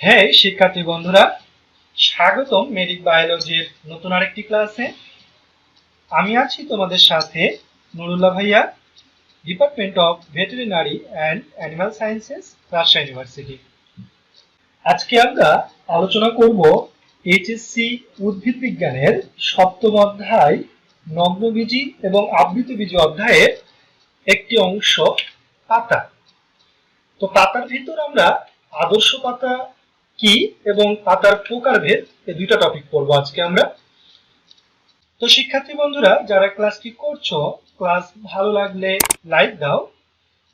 হ্যাঁ শিক্ষার্থী বন্ধুরা, স্বাগতম মেডিক বায়োলজির নতুন আরেকটি ক্লাসে। আমি আছি তোমাদের সাথে নুরুল্লাহ ভাইয়া, department of veterinary and animal sciences, Rajshahi university. আজকে আমরা আলোচনা করব এইচএসসি উদ্ভিদ বিজ্ঞানের সপ্তম অধ্যায় নগ্নবীজি এবং আবৃতবীজি অধ্যায়ের একটি অংশ, পাতা। তো পাতার ভিতর আমরা আদর্শ পাতা কি এবং পাতার প্রকারভেদ, এই দুইটা টপিক পড়বো আজকে আমরা। তো শিক্ষার্থী বন্ধুরা, যারা ক্লাসটি করছো, ক্লাস ভালো লাগলে লাইক দাও,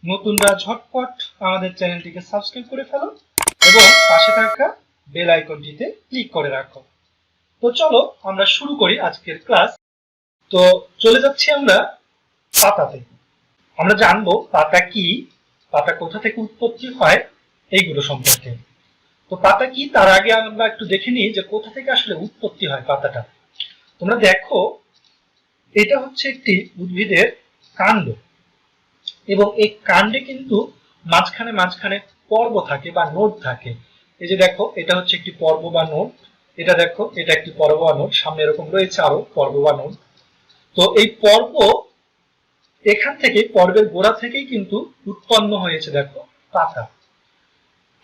নতুনরা ঝটপট আমাদের চ্যানেলটিকে সাবস্ক্রাইব করে ফেলো এবং পাশে থাকা বেল আইকনটিতে ক্লিক করে রাখো। তো চলো আমরা শুরু করি আজকের ক্লাস। তো চলে যাচ্ছি আমরা পাতাতে। আমরা জানবো পাতা কি, পাতা কোথা থেকে উৎপত্তি হয়, এইগুলো সম্পর্কে। তো পাতা কি তার আগে আমরা একটু দেখে নিই যে কোথা থেকে আসলে উৎপত্তি হয় পাতাটা। তোমরা দেখো, এটা হচ্ছে একটি উদ্ভিদের কাণ্ড এবং এই কাণ্ডে কিন্তু মাঝখানে মাঝখানে পর্ব থাকে বা নোড থাকে। এই যে দেখো, এটা হচ্ছে একটি পর্ব বা নোড, এটা দেখো, এটা একটি পর্ব বা নোড, সামনে এরকম রয়েছে আরো পর্ব বা নোড। তো এই পর্ব, এখান থেকে পর্বের গোড়া থেকেই কিন্তু উৎপন্ন হয়েছে দেখো পাতা।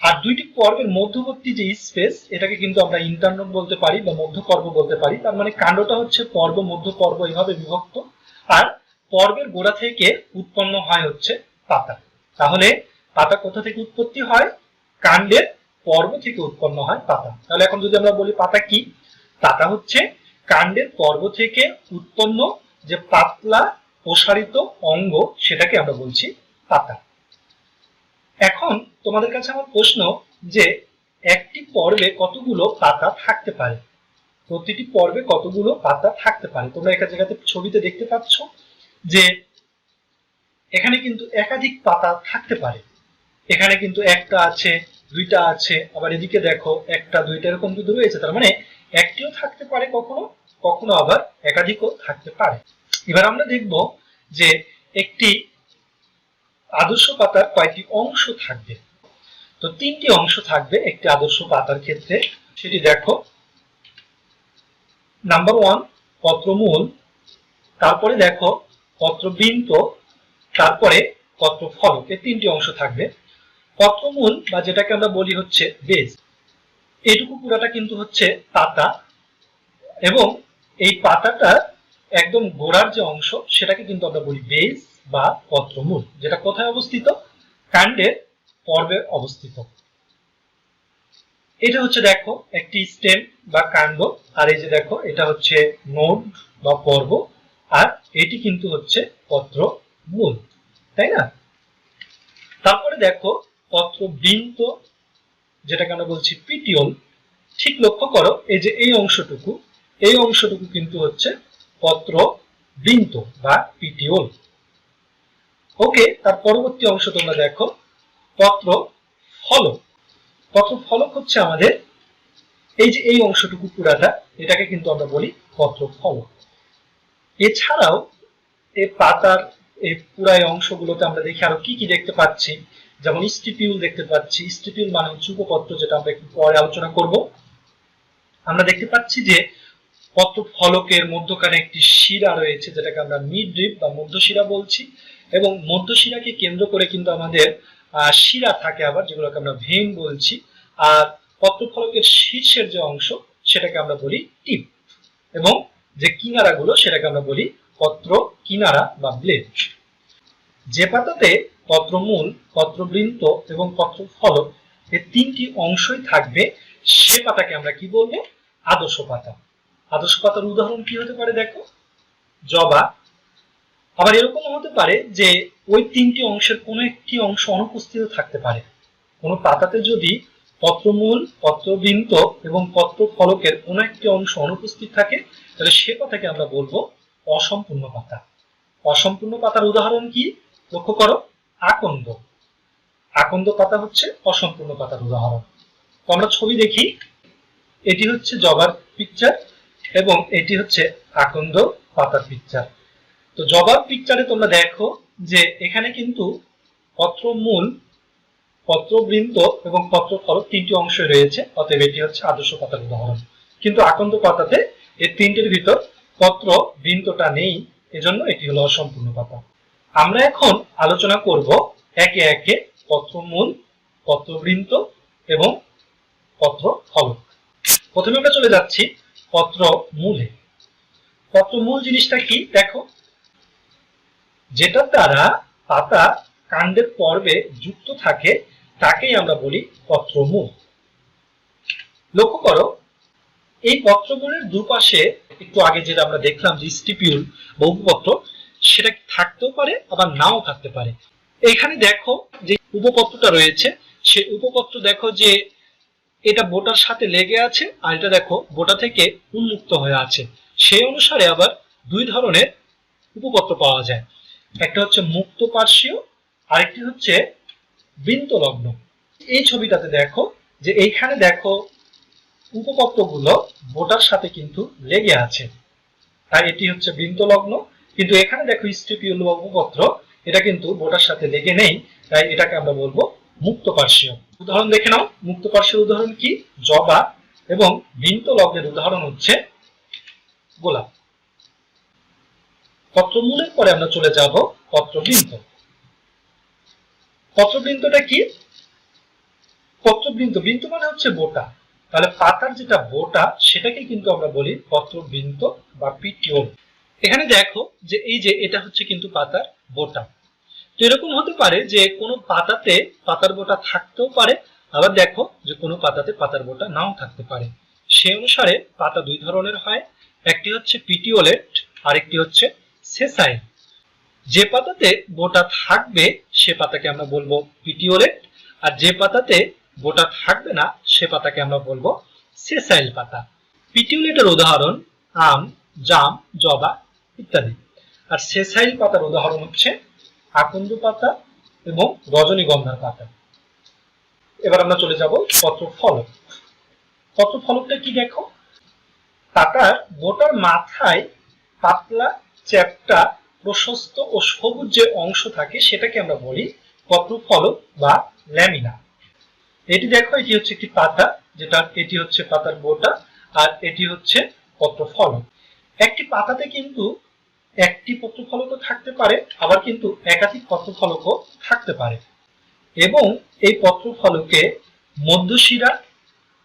আর দুইটি পর্বের মধ্যবর্তী যে স্পেস, এটাকে কিন্তু আমরা ইন্টারনোড বলতে পারি বা মধ্য পর্ব বলতে পারি। তার মানে কাণ্ডটা হচ্ছে পর্ব মধ্য পর্ব এভাবে বিভক্ত, আর পর্বের গোড়া থেকে উৎপন্ন হয় হচ্ছে পাতা। তাহলে পাতা কোথা থেকে উৎপত্তি হয়? কাণ্ডের পর্ব থেকে উৎপন্ন হয় পাতা। তাহলে এখন যদি আমরা বলি পাতা কি, পাতা হচ্ছে কাণ্ডের পর্ব থেকে উৎপন্ন যে পাতলা প্রসারিত অঙ্গ, সেটাকে আমরা বলছি পাতা। এখন তোমাদের কাছে আমার প্রশ্ন যে একটি পর্বে কতগুলো পাতা থাকতে পারে, প্রতিটি পর্বে কতগুলো পাতা থাকতে পারে? তোমরা একটা জায়গাতে ছবিতে দেখতে পাচ্ছ যে এখানে কিন্তু একাধিক পাতা থাকতে পারে। এখানে কিন্তু একটা আছে, দুইটা আছে, আবার এদিকে দেখো একটা দুইটা এরকম কিন্তু রয়েছে। তার মানে একটিও থাকতে পারে কখনো, কখনো আবার একাধিকও থাকতে পারে। এবার আমরা দেখব যে একটি আদর্শ পাতার কয়টি অংশ থাকবে। তো তিনটি অংশ থাকবে একটি আদর্শ পাতার ক্ষেত্রে, সেটি দেখো। নাম্বার 1 পত্রমূল, তারপরে দেখো পত্রবৃন্ত, তারপরে পত্রফলক। এই তিনটি অংশ থাকবে। পত্রমূল বা যেটাকে আমরা বলি হচ্ছে বেজ, এটুকু পুরাটা কিন্তু হচ্ছে পাতা, এবং এই পাতাটা একদম গোড়ার যে অংশ সেটাকে কিন্তু আমরা বলি বেজ বা পত্রমূল, যেটা কোথায় অবস্থিত? কাণ্ডের পর্বে অবস্থিত। এটা হচ্ছে দেখো একটি স্টেম বা কাণ্ড, আর এই যে দেখো এটা হচ্ছে নোড বা পর্ব, আর এটি কিন্তু হচ্ছে পত্র মূল, তাই না? তারপরে দেখো পত্রবৃন্ত, যেটাকে আমরা বলছি পিটিওল। ঠিক লক্ষ্য করো, এই যে এই অংশটুকু, এই অংশটুকু কিন্তু হচ্ছে পত্রবৃন্ত বা পিটিওল। ওকে, তার পরবর্তী অংশ তোমরা দেখো পত্র ফলক। পত্র ফলক হচ্ছে আমাদের এই যে এই অংশটুকু পুরাটা, এটাকে কিন্তু আমরা বলি পত্র ফলক। এছাড়াও এই পাতার এই পুরাই অংশগুলোতে আমরা দেখি আরো কি কি দেখতে পাচ্ছি, যেমন স্টিপিউল দেখতে পাচ্ছি। স্টিপিউল মানে হচ্ছে উপপত্র, যেটা আমরা একটু পরে আলোচনা করব। আমরা দেখতে পাচ্ছি যে পত্র ফলকের মধ্যখানে একটি শিরা রয়েছে, যেটাকে আমরা মিডরিপ বা মধ্যশিরা বলছি, এবং মধ্যশিরাকে কেন্দ্র করে কিন্তু আমাদের শিরা থাকে আবার, যেগুলোকে আমরা ভেন বলছি। আর পত্র ফলকের শীর্ষের যে অংশ, সেটাকে আমরা বলি টিপ, এবং যে কিনারাগুলো সেটাকে আমরা বলি পত্র কিনারা বা ব্লেড। যে পাতাতে পত্রমূল, পত্রবৃন্ত এবং পত্র ফলক এই তিনটি অংশই থাকবে, সে পাতাকে আমরা কি বলবো? আদর্শ পাতা। আদর্শ পাতার উদাহরণ কি হতে পারে? দেখো, জবা। আবার এরকম হতে পারে যে ওই তিনটি অংশের কোনো একটি অংশ অনুপস্থিত থাকতে পারে। কোনো পাতাতে যদি পত্রমূল, পত্রবৃন্ত এবং পত্র ফলকের কোনো একটি অংশ অনুপস্থিত থাকে, তাহলে সে পাতাকে আমরা বলবো অসম্পূর্ণ পাতা। অসম্পূর্ণ পাতার উদাহরণ কি? লক্ষ্য করো, আকন্দ। আকন্দ পাতা হচ্ছে অসম্পূর্ণ পাতার উদাহরণ। তো আমরা ছবি দেখি, এটি হচ্ছে জবার পিকচার এবং এটি হচ্ছে আকন্দ পাতার পিকচার। তো জবার পিকচারে তোমরা দেখো যে এখানে কিন্তু পত্রমূল, পত্রবৃন্ত এবং পত্রফলক তিনটি অংশ রয়েছে, অতএব এটি হচ্ছে আদর্শ পাতার উদাহরণ। কিন্তু আকন্দ পাতাতে এই তিনটির ভিতর পত্র বৃন্তটা নেই, এজন্য এটি হলো অসম্পূর্ণ পাতা। আমরা এখন আলোচনা করব একে একে পত্রমূল, পত্রবৃন্ত এবং পত্রফলক। প্রথমে আমরা চলে যাচ্ছি পত্রমূলে। পত্রমূল জিনিসটা কি দেখো, যেটার দ্বারা পাতা কাণ্ডের পর্বে যুক্ত থাকে তাকেই আমরা বলি পত্রমূল। লক্ষ্য করো, এই পত্রমূলের দুপাশে একটু আগে যেটা আমরা দেখলাম যে স্টিপিউল বা উপপত্র, সেটা থাকতেও পারে আবার নাও থাকতে পারে। এখানে দেখো যে উপপত্রটা রয়েছে, সে উপপত্র দেখো যে এটা বোটার সাথে লেগে আছে, আর এটা দেখো বোটা থেকে উন্মুক্ত হয়ে আছে। সেই অনুসারে আবার দুই ধরনের উপপত্র পাওয়া যায়, একটা হচ্ছে মুক্ত পার্শ্বীয়, আরেকটি হচ্ছে বৃন্তলগ্ন। এই ছবিটাতে দেখো যে এইখানে দেখো উপপত্রগুলো বোটার সাথে কিন্তু লেগে আছে, তাই এটি হচ্ছে বৃন্তলগ্ন। কিন্তু এখানে দেখো স্টিপিউল বা উপপত্র, এটা কিন্তু বোটার সাথে লেগে নেই, তাই এটাকে আমরা বলবো মুক্ত পার্শ্বীয়। উদাহরণ দেখে নাও, মুক্ত পার্শ্বীয় উদাহরণ কি? জবা। এবং বৃন্তলগ্নের উদাহরণ হচ্ছে গোলাপ। পত্রমূলের পরে আমরা চলে যাব পত্রবৃন্ত। পত্রবৃন্তটা কি? পত্রবৃন্ত, বৃন্ত মানে হচ্ছে বোটা, তাহলে পাতার যেটা বোটা সেটাকে কিন্তু আমরা বলি পত্রবৃন্ত বা পিটিওল। এখানে দেখো যে এই যে এটা হচ্ছে কিন্তু পাতার বোটা। তো এরকম হতে পারে যে কোনো পাতাতে পাতার বোটা থাকতেও পারে, আবার দেখো যে কোনো পাতাতে পাতার বোটা নাও থাকতে পারে। সেই অনুসারে পাতা দুই ধরনের হয়, একটি হচ্ছে পিটিওলেট, আরেকটি হচ্ছে সেসাইল। যে পাতাতে বোটা থাকবে সে পাতাকে আমরা বলবো পিটিওলেট, আর যে পাতাতে বোটা থাকবে না সে পাতাকে আমরা বলবো সেসাইল পাতা। পিটিওলেটের উদাহরণ আম, জাম, জবা ইত্যাদি। আর সেসাইল পাতার উদাহরণ হচ্ছে আকন্দ পাতা এবং রজনীগন্ধার পাতা। এবার আমরা চলে যাব পত্রফলক। পত্রফলকটা কি দেখো, পাতার বোটার মাথায় পাতলা চ্যাপ্টা প্রশস্ত ও সবুজ যে অংশ থাকে সেটাকে আমরা বলি পত্রফলক বা ল্যামিনা। এটি দেখো, এটি হচ্ছে একটি পাতা, যেটা এটি হচ্ছে পাতার বোটা, আর এটি হচ্ছে পত্রফলক। একটি পাতাতে কিন্তু একটি পত্রফলকও থাকতে পারে, আবার কিন্তু একাধিক পত্রফলকও থাকতে পারে। এবং এই পত্রফলকে মধ্যশিরা,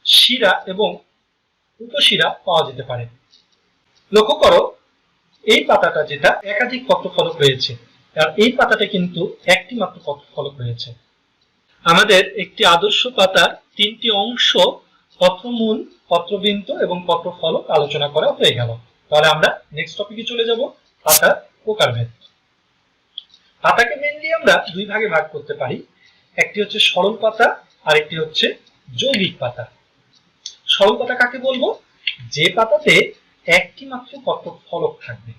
শিরা এবং উপশিরা পাওয়া যেতে পারে। লক্ষ্য করো, এই পাতাটা যেটা একাধিক পত্রফলক রয়েছে, আর এই পাতাতে কিন্তু একটি মাত্র পত্রফলক রয়েছে। আমাদের একটি আদর্শ পাতার তিনটি অংশ পত্রমূল, পত্রবৃন্ত এবং পত্রফলক আলোচনা করা হয়ে গেল। তাহলে আমরা নেক্সট টপিকে চলে যাব, পাতার প্রকারভেদ। পাতাকে মেইনলি আমরা দুই ভাগে ভাগ করতে পারি, একটি হচ্ছে সরল পাতা আর একটি হচ্ছে যৌগিক পাতা। সরল পাতা কাকে বলবো? যে পাতাতে একটি মাত্র পত্রফলক থাকবে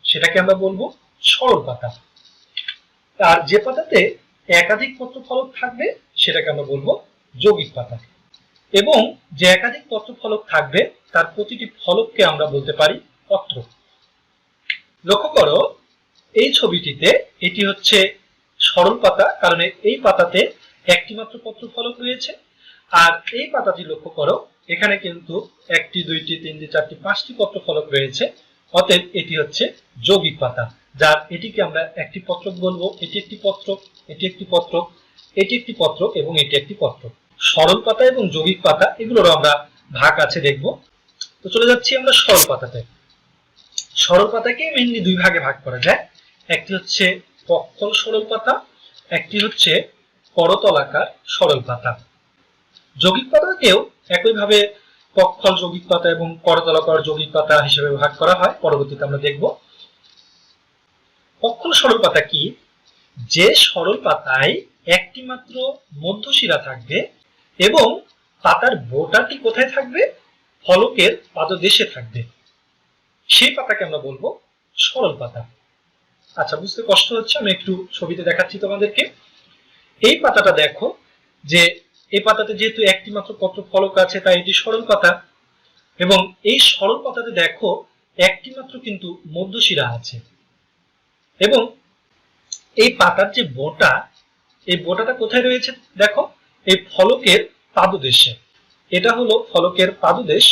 সেটাকে আমরা বলবো সরল পাতা। আর যে পাতাতে একাধিক পত্রফলক থাকবে সেটাকে আমরা বলবো যৌগিক পাতা। এবং যে একাধিক পত্রফলক থাকবে তার প্রতিটি ফলককে আমরা বলতে পারি পত্র। লক্ষ্য করো, এই ছবিটিতে এটি হচ্ছে সরল পাতা, কারণ এই পাতাতে একটি মাত্র পত্রফলক রয়েছে। আর এই পাতাটি লক্ষ্য করো, এখানে কিন্তু একটি, দুইটি, তিনটি, চারটি, পাঁচটি পত্রফলক রয়েছে, অতএব এটি হচ্ছে যৌগিক পাতা, যার এটিকে আমরা একটি পত্রক বলবো। এটি একটি পত্রক, এটি একটি পত্রক, এটি একটি পত্রক এবং এটি একটি পত্রক। সরল পাতা এবং যৌগিক পাতা এগুলোরও আমরা ভাগ আছে দেখব। তো চলে যাচ্ছি আমরা সরল পাতাতে। সরল পাতাকে মেইনলি দুই ভাগে ভাগ করা যায়, একটি হচ্ছে পক্ষল সরল পাতা, একটি হচ্ছে করতলাকার সরল পাতা। যৌগিক পাতাকেও একইভাবে পক্ষল যৌগিক পাতা এবং করতলাকার যৌগিক পাতা হিসেবে ভাগ করা হয়, পরবর্তীতে আমরা দেখব। পক্ষল সরল পাতা কি? যে সরল পাতায় একটি মাত্র মধ্যশিরা থাকবে এবং পাতার বোটাটি কোথায় থাকবে? ফলকের পাদদেশে থাকবে, সেই পাতাকে আমরা বলবো সরল পাতা। আচ্ছা, বুঝতে কষ্ট হচ্ছে, আমি একটু ছবিতে দেখাচ্ছি তোমাদেরকে। এই পাতাটা দেখো যে এই পাতাতে যেহেতু একটি মাত্র পত্রফলক আছে তাই এটি সরল পাতা, এবং এই সরল পাতাতে দেখো একটি মাত্র কিন্তু মধ্যশিরা আছে। এবং এই পাতার যে বোটা, এই বোটাটা কোথায় রয়েছে দেখো, এই ফলকের পাদদেশে। এটা হলো ফলকের পাদদেশ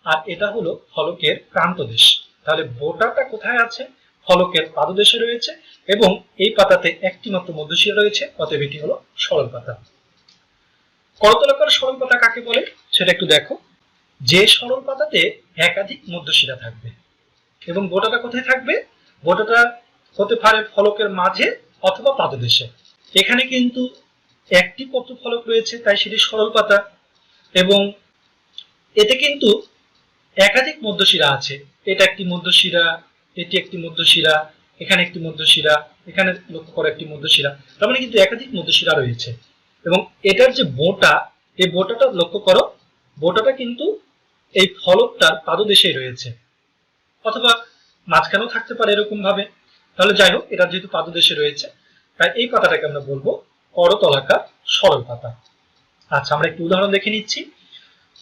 আর এটা হলো ফলকের প্রান্তদেশ। তাহলে বোটাটা কোথায় আছে? ফলকের পাদদেশে রয়েছে এবং এই পাতাতে একটি মাত্র মধ্যশিরা রয়েছে, অতএব এটি হলো সরল পাতা। করতলাকার সরল পাতা কাকে বলে সেটা একটু দেখো। যে সরল পাতাতে একাধিক মধ্যশিরা থাকবে। এবং বোটাটা কোথায় থাকবে? বোটাটা হতে পারে ফলকের মাঝে অথবা পাদদেশে। এখানে কিন্তু একটি পত্র ফলক রয়েছে, তাই সেটি সরল পাতা। এবং এতে কিন্তু একাধিক মধ্যশিরা আছে। এটা একটি মধ্যশিরা, এটি একটি মধ্যশিরা, এখানে একটি মধ্যশিরা, এখানে লক্ষ্য করো একটি মধ্যশিরা। তার মানে কিন্তু একাধিক মধ্যশিরা রয়েছে। এবং এটার যে বোটা, এই বোটাটা লক্ষ্য করো, বোটাটা কিন্তু এই ফলকটার পাদদেশেই রয়েছে, অথবা মাঝখানেও থাকতে পারে এরকম ভাবে। তাহলে যাই হোক, এটা যেহেতু পাদদেশে রয়েছে, তাই এই পাতাটাকে আমরা বলবো করতলাকার সরল পাতা। আচ্ছা, আমরা একটু উদাহরণ দেখে নিচ্ছি।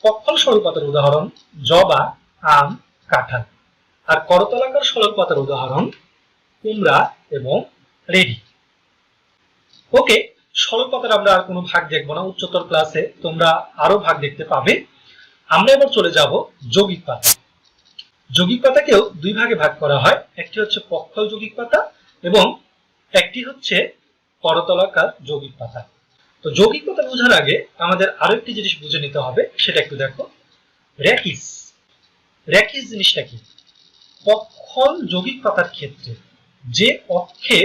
পক্ষল সরল পাতার উদাহরণ জবা, আম, কাঁঠাল। আর করতলাকার সরল পাতার উদাহরণ কুমড়া এবং রেডি। ওকে, সরল পাতার আমরা আর কোনো ভাগ দেখবো না, উচ্চতর ক্লাসে তোমরা আরো ভাগ দেখতে পাবে। আমরা এবার চলে যাব যৌগিক পাতা। যৌগিক পাতাকেও দুই ভাগে ভাগ করা হয়, একটি হচ্ছে পক্ষল যৌগিক পাতা এবং একটি হচ্ছে করতলাকার যৌগিক পাতা। তো যৌগিক পাতা বোঝার আগে আমাদের আরো একটি জিনিস বুঝে নিতে হবে, সেটা একটু দেখো। র্যাকিস, র্যাকিস জিনিসটা কি? পক্ষল যৌগিক পাতার ক্ষেত্রে যে অক্ষে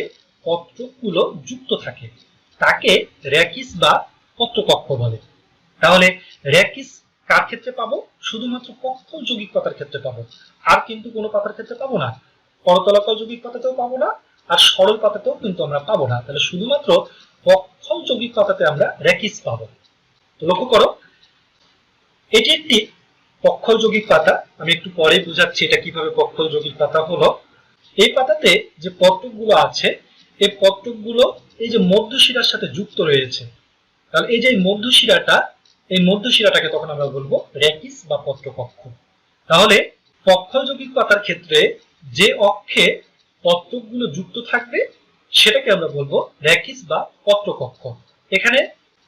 পত্রগুলো যুক্ত থাকে তাকে র্যাকিস বা পত্রকক্ষ বলে। তাহলে র্যাকিস কার ক্ষেত্রে পাবো? শুধুমাত্র পক্ষল যৌগিক পাতার ক্ষেত্রে পাবো, আর কিন্তু কোনো পাতার ক্ষেত্রে পাবো না। করতলাকার যৌগিক পাতাতেও পাবো না, আর সরল পাতাতেও কিন্তু আমরা পাবো না। তাহলে শুধুমাত্র পক্ষল যৌগিক পাতাতে আমরা র্যাকিস পাবো। তো লক্ষ্য করো, এটি একটি পক্ষল যৌগিক পাতা। আমি একটু পরে বুঝাচ্ছি এটা কিভাবে পক্ষল যৌগিক পাতা হলো। এই পাতাতে যে পত্রকগুলো আছে, এই পত্রকগুলো এই যে মধ্যশিরার সাথে যুক্ত রয়েছে। তাহলে এই যে মধ্যশিরাটা, এই মধ্যশিরাটাকে তখন আমরা বলবো র্যাকিস বা পত্রকক্ষ। তাহলে পক্ষল যৌগিক পাতার ক্ষেত্রে যে অক্ষে পত্রকগুলো যুক্ত থাকবে সেটাকে আমরা বলবো র্যাকিস বা পত্রকক্ষ। এখানে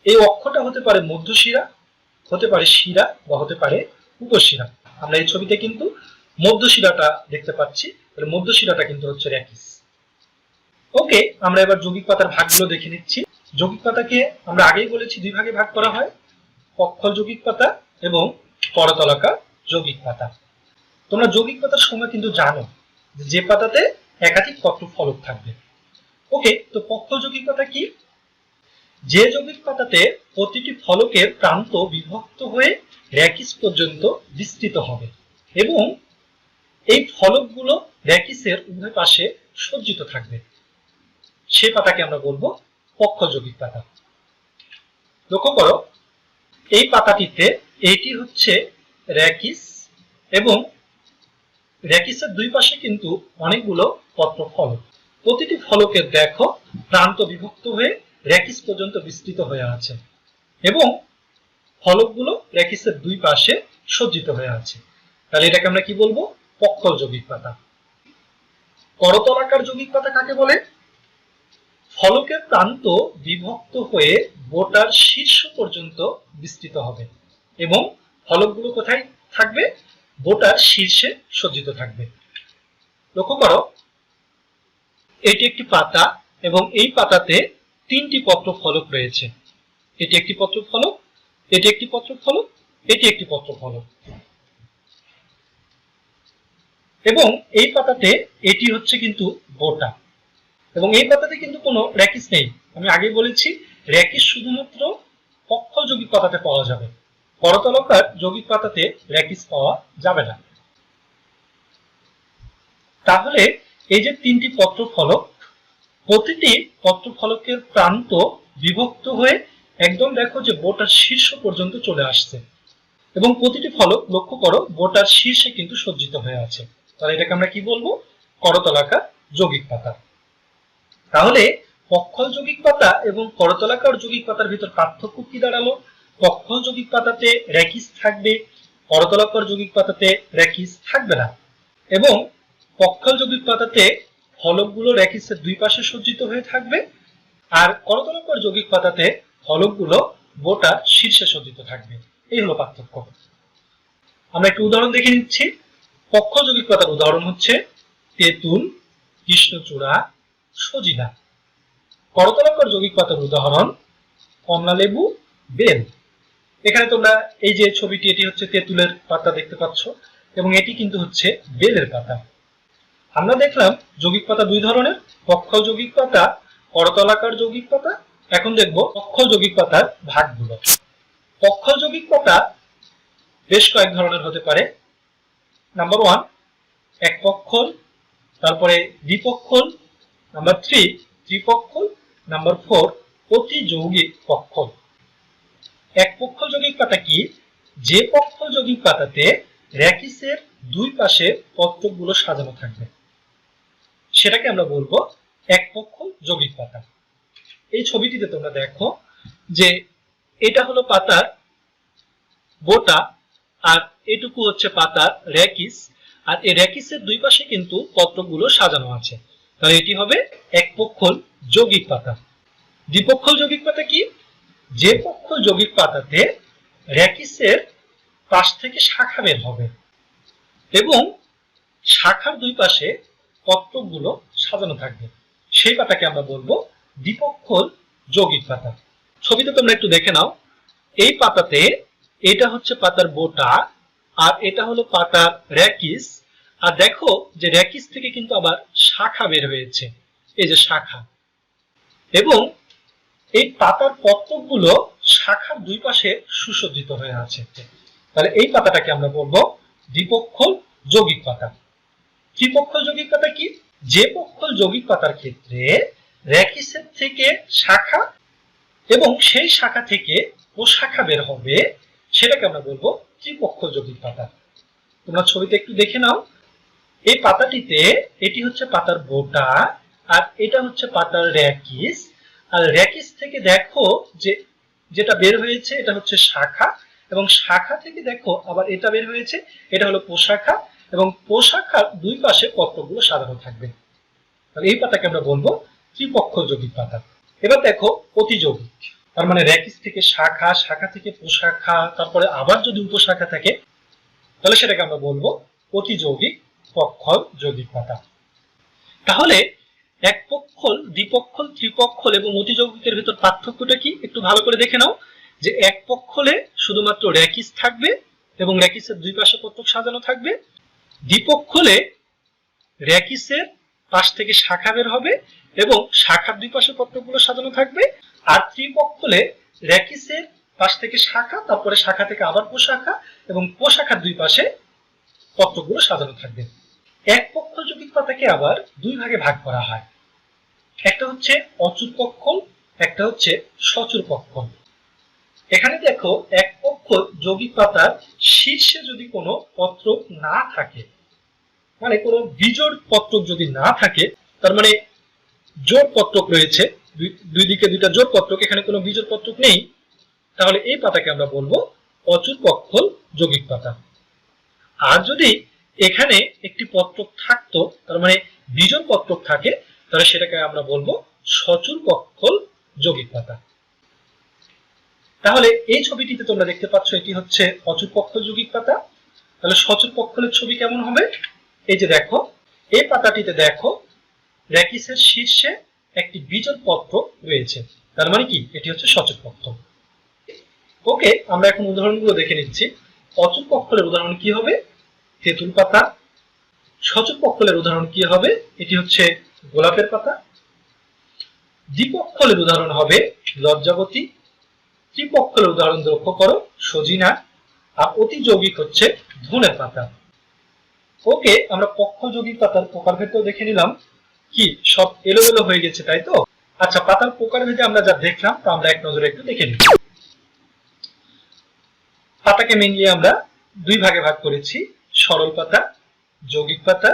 এই অক্ষটা হতে পারে মধ্যশিরা, হতে পারে শিরা, বা হতে পারে উপশিরা। আমরা এই ছবিতে কিন্তু মধ্যশিরাটা দেখতে পাচ্ছি, তাহলে মধ্যশিরাটা কিন্তু হচ্ছে র্যাকিস। ওকে, আমরা এবার যৌগিক পাতার ভাগগুলো দেখে নিচ্ছি। যৌগিক পাতাকে আমরা আগেই বলেছি দুই ভাগে ভাগ করা হয়, পক্ষল যৌগিক পাতা এবং করতলাকার যৌগিক পাতা। তোমরা যৌগিক পাতার সময় কিন্তু জানো যে পাতাতে একাধিক পত্র ফলক থাকবে। ওকে, তো পক্ষল যৌগিক পাতা কি? যে যৌগিক পাতাতে প্রতিটি ফলকের প্রান্ত বিভক্ত হয়ে র্যাকিস পর্যন্ত বিস্তৃত হবে এবং এই ফলকগুলো র্যাকিসের উভয় পাশে সজ্জিত থাকবে, সে পাতাকে আমরা বলবো পক্ষল যৌগিক পাতা। লক্ষ্য করো, এই পাতাটিতে এটি হচ্ছে র্যাকিস এবং র্যাকিসের দুই পাশে কিন্তু অনেকগুলো পত্র ফলক। প্রতিটি ফলকের দেখো প্রান্ত বিভক্ত হয়ে র্যাকিস পর্যন্ত বিস্তৃত হয়ে আছে এবং ফলকগুলো র্যাকিসের দুই পাশে সজ্জিত হয়ে আছে। তাহলে এটাকে আমরা কি বলবো? পক্ষল যৌগিক পাতা। করতলাকার যৌগিক পাতা কাকে বলে? ফলকের প্রান্ত বিভক্ত হয়ে বোটার শীর্ষ পর্যন্ত বিস্তৃত হবে এবং ফলকগুলো কোথায় থাকবে? বোটার শীর্ষে সজ্জিত থাকবে। লক্ষ্য করো, এটি একটি পাতা এবং এই পাতাতে তিনটি পত্র ফলক রয়েছে। এটি একটি পত্র ফলক, এটি একটি পত্র ফলক, এটি একটি পত্র ফলক। এবং এই পাতাতে এটি হচ্ছে কিন্তু বোটা এবং এই পাতাতে কিন্তু কোনো র্যাকিস নেই। আমি আগেই বলেছি র্যাকিস শুধুমাত্র পক্ষল যৌগিক পাতাতে পাওয়া যাবে, করতলাকার যৌগিক পাতাতে র্যাকিস পাওয়া যাবে না। তাহলে এই যে তিনটি পত্র ফলক, প্রতিটি পত্র ফলকের প্রান্ত বিভক্ত হয়ে একদম দেখো যে বোটার শীর্ষ পর্যন্ত চলে আসছে এবং প্রতিটি ফলক লক্ষ্য করো বোটার শীর্ষে কিন্তু সজ্জিত হয়ে আছে। তাহলে এটাকে আমরা কি বলবো? করতলাকার যৌগিক পাতা। তাহলে পক্ষল যৌগিক পাতা এবং করতলাকার যৌগিক পাতার ভিতর পার্থক্য কি দাঁড়ালো? পক্ষল যৌগিক পাতাতে র্যাকিস থাকবে, করতলাকার যৌগিক পাতাতে র্যাকিস থাকবে না। এবং পক্ষল যৌগিক পাতাতে ফলকগুলো র্যাকিসের দুই পাশে সজ্জিত হয়ে থাকবে আর করতলাকার যৌগিক পাতাতে ফলকগুলো বোটা শীর্ষে সজ্জিত থাকবে। এই হলো পার্থক্য। আমরা একটু উদাহরণ দেখে নিচ্ছি। পক্ষ যৌগিক পাতার উদাহরণ হচ্ছে তেঁতুল, কৃষ্ণচূড়া, সজিনা। করতলাকার যৌগিক পাতার উদাহরণ কমলালেবু, বেল। এখানে তোমরা এই যে ছবিটি, এটি হচ্ছে তেঁতুলের পাতা দেখতে পাচ্ছ এবং এটি কিন্তু হচ্ছে বেলের পাতা। আমরা দেখলাম যৌগিক পাতা দুই ধরনের, পক্ষ যৌগিক পাতা, করতলাকার যৌগিক পাতা। এখন দেখব পক্ষ যৌগিক পাতার ভাগগুলো। পক্ষ যৌগিক পাতা বেশ কয়েক ধরনের হতে পারে। নাম্বার 1 একপক্ষল, তারপরে দ্বিপক্ষল, নাম্বার 3 ত্রিপক্ষল, নাম্বার 4 অতিযৌগিক পক্ষল। একপক্ষল যৌগিক পাতা কি? যে পক্ষল যৌগিক পাতাতে র্যাকিসের দুই পাশে পত্রকগুলো সাজানো থাকবে সেটাকে আমরা বলবো একপক্ষল যৌগিক পাতা। এই ছবিটিতে তোমরা দেখো যে এটা হলো পাতার বোটা আর এটুকু হচ্ছে পাতার র্যাকিস, আর এই র্যাকিসের দুই পাশে কিন্তু পত্রকগুলো সাজানো আছে। তাহলে এটি হবে একপক্ষল যৌগিক পাতা। দ্বিপক্ষল যৌগিক পাতা কি? যে পক্ষল যৌগিক পাতাতে র্যাকিসের পাশ থেকে শাখা বের হবে এবং শাখার দুই পাশে পত্রকগুলো সাজানো থাকবে সেই পাতাকে আমরা বলবো দ্বিপক্ষল যৌগিক পাতা। ছবিতে তোমরা একটু দেখে নাও। এই পাতাতে এটা হচ্ছে পাতার বোটা আর এটা হলো পাতার র্যাকিস, আর দেখো যে র্যাকিস থেকে কিন্তু আবার শাখা বের হয়েছে, এই যে শাখা, এবং এই পাতার পত্রকগুলো শাখার দুই পাশে সুসজ্জিত হয়ে আছে। তাহলে এই পাতাটাকে আমরা বলবো দ্বিপক্ষল যৌগিক পাতা। ত্রিপক্ষল যৌগিক পাতা কি? যে পক্ষল যৌগিক পাতার ক্ষেত্রে র্যাকিসের থেকে শাখা এবং সেই শাখা থেকে প্রশাখা বের হবে সেটাকে আমরা বলবো ত্রিপক্ষল যৌগিক পাতা। তোমরা ছবিতে একটু দেখে নাও। এই পাতাটিতে এটি হচ্ছে পাতার বোটা আর এটা হচ্ছে পাতার র্যাকিস, আর র্যাকিস থেকে দেখো যে যেটা বের হয়েছে এটা হচ্ছে শাখা, এবং শাখা থেকে দেখো আবার এটা বের হয়েছে, এটা হলো প্রশাখা, এবং প্রশাখার দুই পাশে পত্রগুলো সাজানো থাকবে। তাহলে এই পাতাকে আমরা বলবো ত্রিপক্ষল যৌগিক পাতা। এবার দেখো অতিযৌগিক, তার মানে র্যাকিস থেকে শাখা, শাখা থেকে প্রশাখা, তারপরে আবার যদি উপশাখা থাকে তাহলে সেটাকে আমরা বলবো অতিযৌগিক পক্ষল যৌগিক পাতা। তাহলে একপক্ষল, দ্বিপক্ষল, ত্রিপক্ষল এবং অতিযৌগিকের ভিতর পার্থক্যটা কি একটু ভালো করে দেখে নাও। যে এক পক্ষলে শুধুমাত্র র্যাকিস থাকবে এবং র্যাকিসের দুই পাশে পত্রক সাজানো থাকবে। দ্বিপক্ষলে র্যাকিসের পাশ থেকে শাখা বের হবে এবং শাখার দুই পাশে পত্রকগুলো সাজানো থাকবে। আর ত্রিপক্ষলে র্যাকিসের পাশ থেকে শাখা, তারপরে শাখা থেকে আবার প্রশাখা এবং প্রশাখার দুই পাশে পত্রকগুলো সাজানো থাকবে। এক পক্ষল যৌগিক পাতাকে আবার দুই ভাগে ভাগ করা হয়। একটা হচ্ছে অচূর পক্ষল, একটা হচ্ছে সচূর পক্ষল। এখানে দেখো এক পক্ষল যৌগিক পাতার শীর্ষে যদি কোনো পত্রক না থাকে, মানে কোনো বিজোড় পত্রক যদি না থাকে, তার মানে জোড় পত্রক রয়েছে, দুই দিকে দুইটা জোড় পত্রক, এখানে কোনো বিজোড় পত্রক নেই, তাহলে এই পাতাকে আমরা বলবো অচূর পক্ষল যৌগিক পাতা। আর যদি এখানে একটি পত্রক থাকতো, তার মানে বিজোড় পত্রক থাকে, তাহলে সেটাকে আমরা বলবো সচূর পক্ষল যৌগিক পাতা। তাহলে এই ছবিটিতে তোমরা দেখতে পাচ্ছ এটি হচ্ছে অচূর পক্ষল যৌগিক পাতা। তাহলে সচূর পক্ষলের ছবি কেমন হবে? এই যে দেখো, এই পাতাটিতে দেখো র্যাকিসের শীর্ষে একটি বিজোড় পত্রক রয়েছে, তার মানে কি এটি হচ্ছে সচূর পক্ষল। ওকে, আমরা এখন উদাহরণগুলো দেখে নিচ্ছি। অচূর পক্ষলের উদাহরণ কি হবে? তেঁতুল পাতা। সচূর পক্ষলের উদাহরণ কি হবে? এটি হচ্ছে গোলাপের পাতা। দ্বিপক্ষলের উদাহরণ হবে লজ্জাবতী। ত্রিপক্ষলের উদাহরণ লক্ষ্য করো সজিনা, আর অতি যৌগিক হচ্ছে ধনের পাতা। ওকে, আমরা পক্ষ যৌগিক পাতার প্রকারভেদও দেখে নিলাম। কি সব এলোমেলো হয়ে গেছে তাই তো? আচ্ছা, পাতার প্রকারভেদে আমরা যা দেখলাম তা আমরা এক নজরে একটু দেখে নিই। পাতাকে মেনলি আমরা দুই ভাগে ভাগ করেছি, সরল পাতা, যৌগিক পাতা।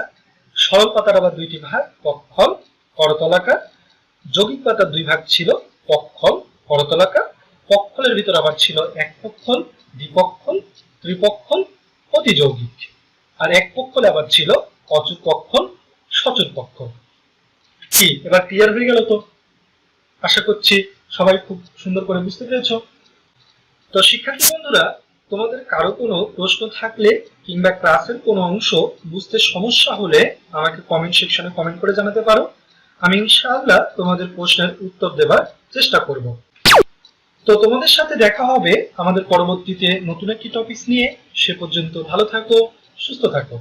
সরল পাতার আবার দুইটি ভাগ, পক্ষল, করতলাকার। যৌগিক পাতার দুই ভাগ ছিল, পক্ষল, করতলাকার। পক্ষলের ভিতর আবার ছিল এক পক্ষল, দ্বিপক্ষল, ত্রিপক্ষল, অতিযৌগিক। আর এক পক্ষলে আবার ছিল অচূর পক্ষল, সচূর পক্ষল। কি এবার ক্লিয়ার হয়ে গেল তো? আশা করছি সবাই খুব সুন্দর করে বুঝতে পেরেছো। তো শিক্ষার্থী বন্ধুরা, তোমাদের কারো কোনো প্রশ্ন থাকলে কিংবা ক্লাসের কোনো অংশ বুঝতে সমস্যা হলে আমাকে কমেন্ট সেকশনে কমেন্ট করে জানাতে পারো। আমি ইনশাআল্লাহ তোমাদের প্রশ্নের উত্তর দেবার চেষ্টা করব। তো তোমাদের সাথে দেখা হবে আমাদের পরবর্তীতে নতুন একটি টপিক নিয়ে। সে পর্যন্ত ভালো থাকো, সুস্থ থাকো।